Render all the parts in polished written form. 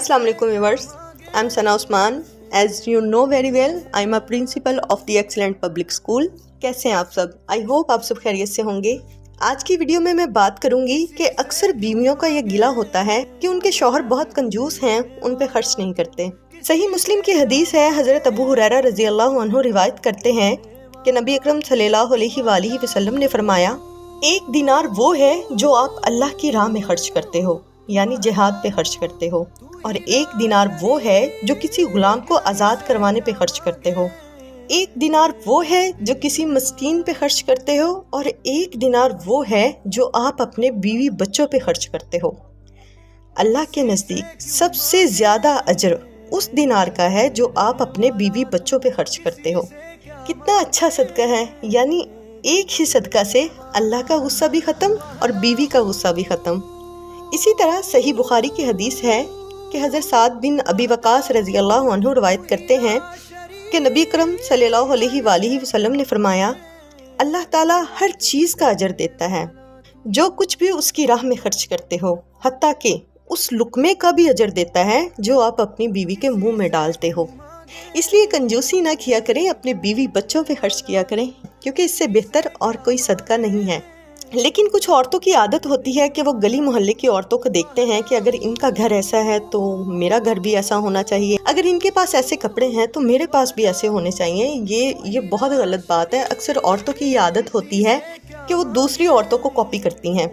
Assalamu alaikum viewers, I'm Sana Usman. As you know very well, I'm a principal of the Excellent Public School. कैसे हैं आप सब? I hope आप सब खैरियत से होंगे। आज की वीडियो में मैं बात करूंगी कि अक्सर बीवियों का ये गिला होता है कि उनके शौहर बहुत कंजूस हैं, उन पे खर्च नहीं करते। सही मुस्लिम की हदीस है, हज़रत अबू हुरैरा रज़ी अल्लाह अन्हु रिवायत करते हैं कि नबी अकरम सल्लल्लाहु अलैहि वसल्लम ने फरमाया, एक दिनार वो है जो आप अल्लाह की राह में खर्च करते हो, यानी जिहाद पे खर्च करते हो, और एक दिनार वो है जो किसी गुलाम को आज़ाद करवाने पे खर्च करते हो। एक दिनार वो है जो किसी मस्कीन पे खर्च करते हो, और एक दिनार वो है जो आप अपने बीवी बच्चों पे खर्च करते हो। अल्लाह के नज़दीक सबसे ज़्यादा अजर उस दिनार का है जो आप अपने बीवी बच्चों पे खर्च करते हो। कितना अच्छा सदका है, यानी एक ही सदका से अल्लाह का गुस्सा भी ख़त्म और बीवी का गुस्सा भी ख़त्म। इसी तरह सही बुखारी की हदीस है कि हज़रत साद बिन अबी वक़ास रज़ी अल्लाह अन्हु रवायत करते हैं कि नबी अकरम सल्लल्लाहु अलैहि वसल्लम ने फरमाया, अल्लाह ताला हर चीज़ का अजर देता है जो कुछ भी उसकी राह में खर्च करते हो, हत्ता कि उस लुक़मे का भी अजर देता है जो आप अपनी बीवी के मुंह में डालते हो। इसलिए कंजूसी ना किया करें, अपने बीवी बच्चों पे खर्च किया करें, क्योंकि इससे बेहतर और कोई सदका नहीं है। लेकिन कुछ औरतों की आदत होती है कि वो गली मोहल्ले की औरतों को देखते हैं कि अगर इनका घर ऐसा है तो मेरा घर भी ऐसा होना चाहिए, अगर इनके पास ऐसे कपड़े हैं तो मेरे पास भी ऐसे होने चाहिए। ये बहुत गलत बात है। अक्सर औरतों की ये आदत होती है कि वो दूसरी औरतों को कॉपी करती हैं।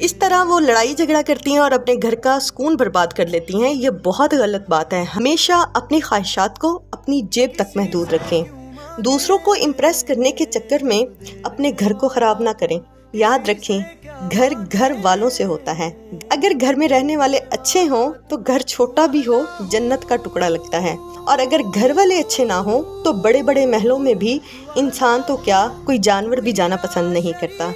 इस तरह वो लड़ाई झगड़ा करती हैं और अपने घर का सुकून बर्बाद कर लेती हैं। ये बहुत गलत बात है। हमेशा अपनी ख्वाहिशात को अपनी जेब तक महदूद रखें। दूसरों को इम्प्रेस करने के चक्कर में अपने घर को ख़राब ना करें। याद रखें, घर घर वालों से होता है। अगर घर में रहने वाले अच्छे हों तो घर छोटा भी हो जन्नत का टुकड़ा लगता है, और अगर घर वाले अच्छे ना हों तो बड़े बड़े महलों में भी इंसान तो क्या, कोई जानवर भी जाना पसंद नहीं करता।